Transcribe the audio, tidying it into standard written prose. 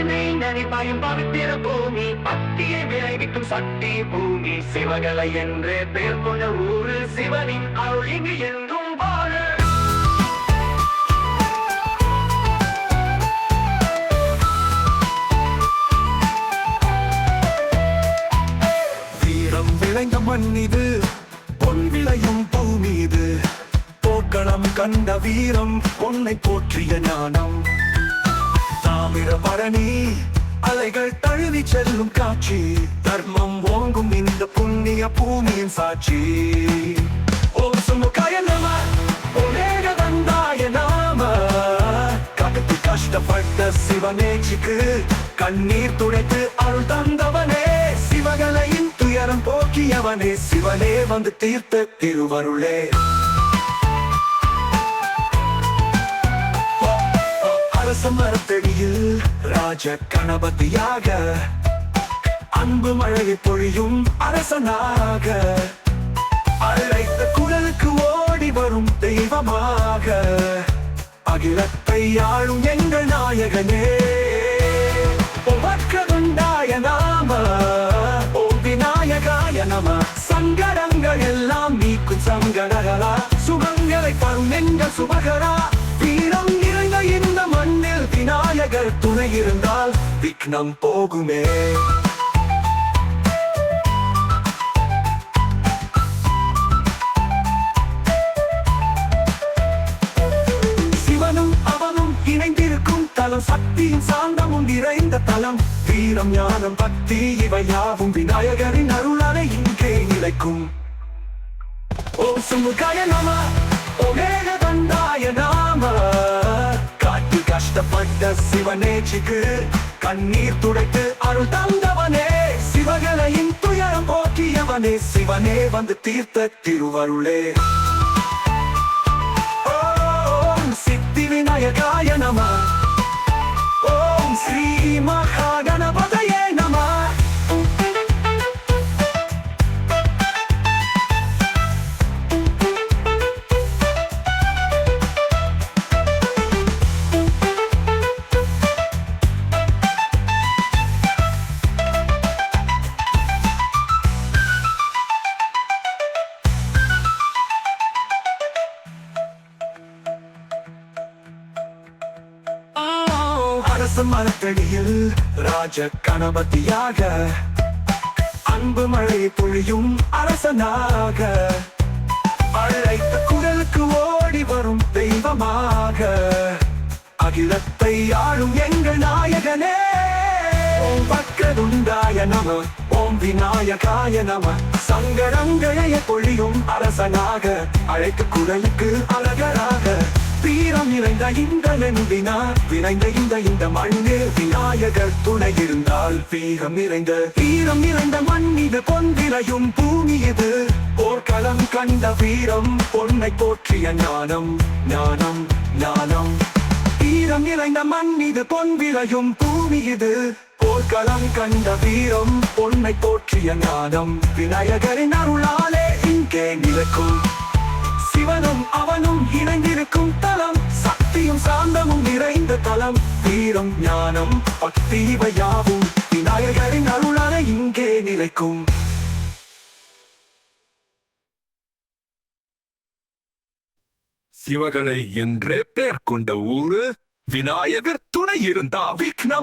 கருணை நனிபாயும் பவித்திர பூமி, பக்தியை விளைவிக்கும் சக்தி பூமி, சிவகலை என்று பெயர் கொண்ட ஊரு, சிவனின் அருள் இங்கு என்றும் வாழ. வீரம் விளைந்த மண் இது, பொன் விளையும் பூமி இது, போர்க்களம் கண்ட வீரம், பொன்னை போற்றிய ஞானம். தாமிர பரணி அலைகள் தழுவி செல்லும் காட்சி, தர்மம் ஓங்கும் இந்த புண்ணிய பூமியின் சாட்சி. ஓம் சுமுகாய நம, ஓம் ஏகதந்தாய நாம. காக்கத்து கஷ்டப்பட்ட சிவனேச்சிக்கு கண்ணீர் துடைத்து அருள் தந்தவனே, சிவகலையின் துயரம் போக்கியவனே, சிவனே வந்து தீர்த்த திருவருளே. மரத்தடியில் ராஜ கணபதியாக, அன்பு மழையை பொழியும் அரசனாக, அழைத்த குரலுக்கு ஓடி வரும் தெய்வமாக, அகிலத்தை ஆளும் எங்கள் நாயகனே. ஓம் வக்ரதுண்டாய நாம, ஓம் விநாயகாய நம. சங்கடங்கள் எல்லாம் நீக்கும் சங்கடகரா, சுகங்களை தரும் எங்கள் சுபகரா. வீரம் நிறைந்த இந்த மண்ணில் விநாயகர் துணை இருந்தால் விக்னம் போகுமே. சிவனும் அவனும் இணைந்திருக்கும் தலம், சக்தியின் சாந்தமும் நிறைந்த தலம். வீரம் ஞானம் பக்தி இவை யாவும் விநாயகரின் அருளாலே இங்கே நிலைக்கும். ஓம் சுமுகாய நம, ஓம் ஏகதந்தாய நாம. காட்டில் கஷ்டப்பட்ட சிவனேச்சிக்கு கண்ணீர் துடைத்து அருள் தந்தவனே, சிவகலையின் துயரம் போக்கியவனே, சிவனே வந்து தீர்த்த திருவருளே. ஓம் சித்தி விநாயகாய நம, ஓம் ஸ்ரீ மகா கணபதயே நம. மரத்தடியில் ராஜ கணபதியாக, அன்பு மழை பொழியும் அரசனாக, அழைத்த குரலுக்கு ஓடி வரும் தெய்வமாக, அகிலத்தை ஆளும் எங்கள் நாயகனே. ஓம் வக்ரதுண்டாய நம, ஓம் விநாயகாய நம. சங்கடங்களை பொழியும் அரசனாக, அழைத்த குரலுக்கு அழகராக, வீரம் நிறைந்த இந்த நெஞ்சினா விரைந்த இந்த மண்ணில் விநாயகர் துணை இருந்தால் வீரம் நிறைந்த மண் இது, பொன் விளையும் பூமி இது, போர்க்களம் கண்ட வீரம், பொன்னை போற்றிய ஞானம் ஞானம் ஞானம். வீரம் நிறைந்த மண் இது, பொன் விளையும் பூமி இது, போர்க்களம் கண்ட வீரம், பொன்னை போற்றிய ஞானம், விநாயகரின் அருளாலே இங்கே நிலைக்கும். சிவனும் அவனும் இணைந்திருக்கும் தலம், சக்தியும் சாந்தமும் நிறைந்த தலம். வீரம் ஞானம் பக்தி இவை யாவும் விநாயகரின் அருளாலே இங்கே நிலைக்கும். சிவகலை என்றே பெயர் கொண்ட ஊரு, விநாயகர் துணை இருந்தா விக்னம்